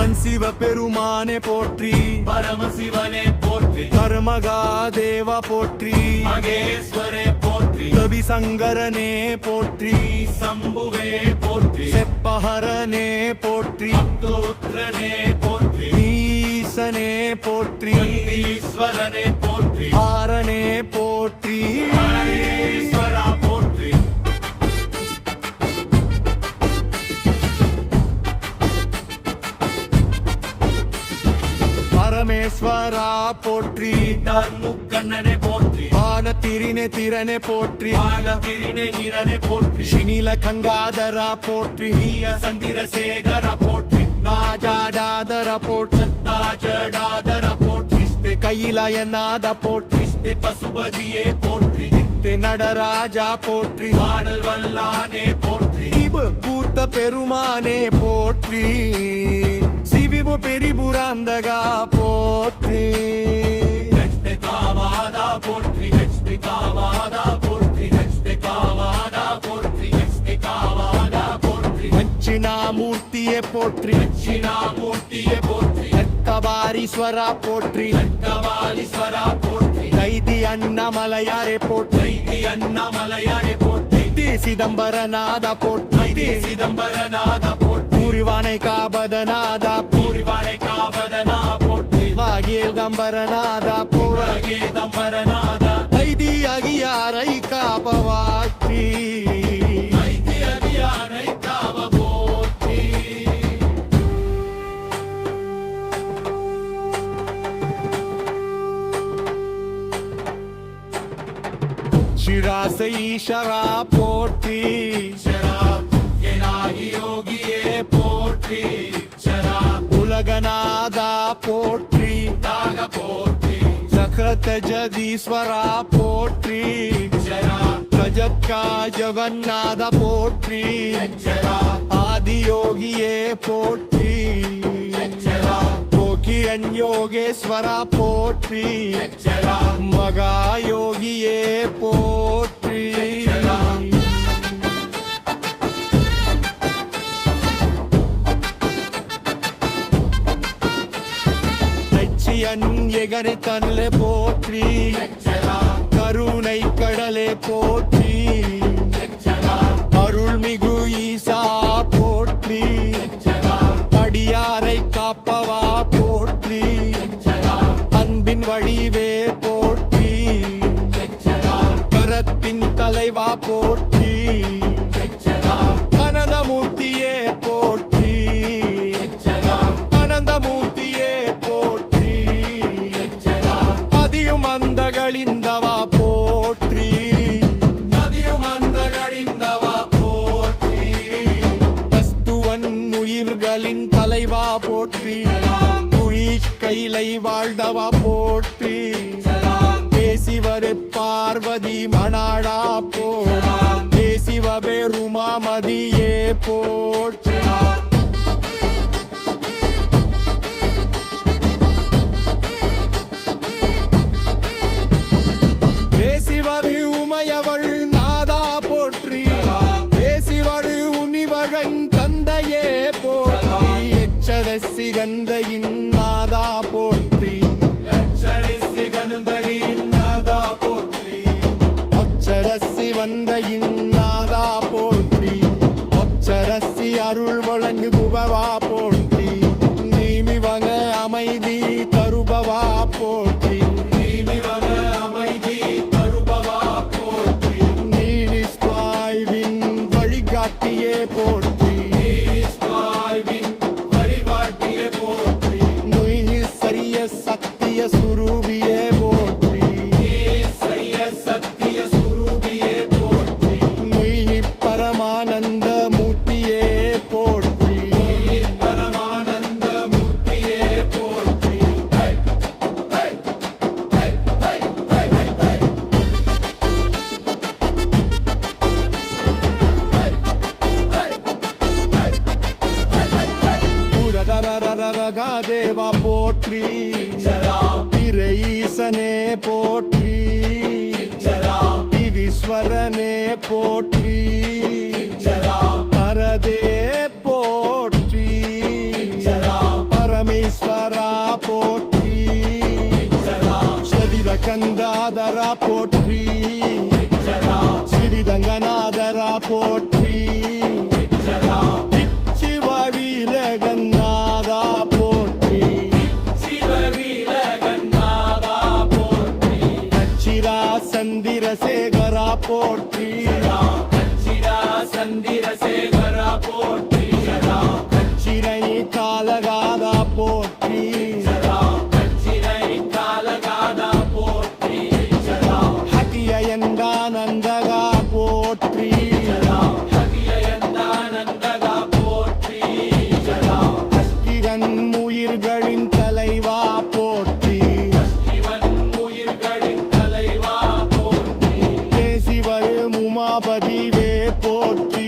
பரமன் சிவ பெருமானே போற்றி, பரமசிவனே போற்றி, கர்மகா தேவா போற்றி, மகேஸ்வரே போற்றி, கவி சங்கரனே போற்றி, சம்புவே போற்றி, செப்பஹரனே போற்றி, தோற்றனே போற்றி, ஈசனே போற்றி, ஈஸ்வரனே போற்றி, ஆரனே போற்றி, ஈஸ்வரா போற்றி, பரமேஸ்வரா போற்றி, முக்கண்ணனே போற்றி, ஆனத்திரினே திறனே போற்றி, ஆனத்திரினே இரனே போற்றி, ಶಿನಿಲ ಗಂಗಾಧರ ಪೋಟ್ರಿ, சந்திரசேகர போற்றி, ರಾಜಾಡಾದರ ಪೋಟ್ರಿ, ராஜடாதர போற்றி, ಕೈಲಾಯನಾದ ಪೋಟ್ರಿ, பசுபதியே போற்றி, நடராஜ போற்றி, ஆடல் வல்லானே போற்றி, பூத்த பெருமானே போற்றி, சிவிமு பெரிபுராந்தகா போற்றி, காவாதா போற்றி, காவாதா போற்றி, காவாதா போற்றி, காவாதா போற்றி, தட்சிணாமூர்த்தியே போற்றி, தட்சிணாமூர்த்தியே போற்றி, கபாரீஸ்வரா போற்றி, கபாலீஸ்வரா போற்றி, கைதி அண்ணாமலையாரே போற்றி, கைதி அண்ணாமலையாரே போற்றி, சிதம்பரநாத போற்றி, சிதம்பரநாத போற்றி, பூரிவானை காபதநாத பூரிவானை காவதனா போற்றி, வாகியல் கம்பரநாத பூரகே தம்பரநாத, ஐதி அகியாரை காப்பவாற்றி, ஐதியடியானை காவ போற்றி, சிராசை ஈஸ்வரா போற்றி, யோகியே போற்றி, உலகநாதா போற்றி, தாக போற்றி, சக்கரத்த ஜதீஸ்வரா போற்றி, கஜக்கா ஜகநாத போற்றி, ஆதியோகியே போற்றி, கோகியன் யோகேஸ்வரா போற்றி, மகாயோகியே போற்றி, எகனை தன்லே போற்றி, கருணை கடலே போற்றி, அருள்மிகு ஈசா போற்றி, அடியாரை காப்பவா போற்றி, அன்பின் வடிவே போற்றி, கரத்தின் தலைவா போற்றி, அனந்தமூர்த்தியே போற்றி, அனந்தமூர்த்தியே போற்றி, அதியும் அந்தகளிந்தவா போற்றி, நதியும் அந்தகழிந்தவா போற்றி, வஸ்துவன் உயிர்களின் தலைவா போற்றி, உயிர் கைலை வாழ்ந்தவா போற்றி, பேசிவரு பார்வதி மணாடா போற்றி, பேசிவபே ருமாமதியே போற்றி, பேசிவரு உமையவள் நாதா போற்றி, பேசிவரு உனிவகன் தந்தையே போற்றி, எச்சரசி கந்தையின் நாதா போற்றி, அச்சரிசி கணுதலின் நாதா போற்றி, அச்சரசி வந்தையின் நாதா போற்றி, அச்சரசி அருள் வழங்குபவா போற்றி, நீமிவக அமைதி தருபவா போற்றி, நீமிவன அமைதி தருபவா போற்றி, நீனிஸ்வாய்வின் வழிகாட்டியே போற்றி, ஈஸ்வாய்வின் வழிபாட்டியே போற்றி, நுயி சரிய சத்திய சுரூபியே போற்றி, ஈசைய சத்திய சுரூபியே போற்றி, நுயி பரமானந்த மூர்த்தியே போற்றி, பரமானந்த மூர்த்தியே போற்றி, தேவா போற்றி, திரையீசனே போற்றி, விஸ்வரனே போற்றி, பரதே போற்றி, போற்றி ஸ்ரீரங்கநாதரா போற்றி சிவவீரகநாதா போற்றி சிவவீரகநாதா போற்றி கச்சிரா சந்திரசேகரா போற்றி கச்சிரா சந்திரசேகரா போற்றி கச்சிரை காலகாதா போற்றி கச்சிரை காலகாதா போற்றி ஹதியந்தானந்தகா போற்றி ஹதியந்தானந்தகா போற்றி அஸ்திகன் உயிர்களின் தலைவா போற்றி இவன் உயிர்களின் தலைவா போற்றி தேசிவர் உமாபதிவே போற்றி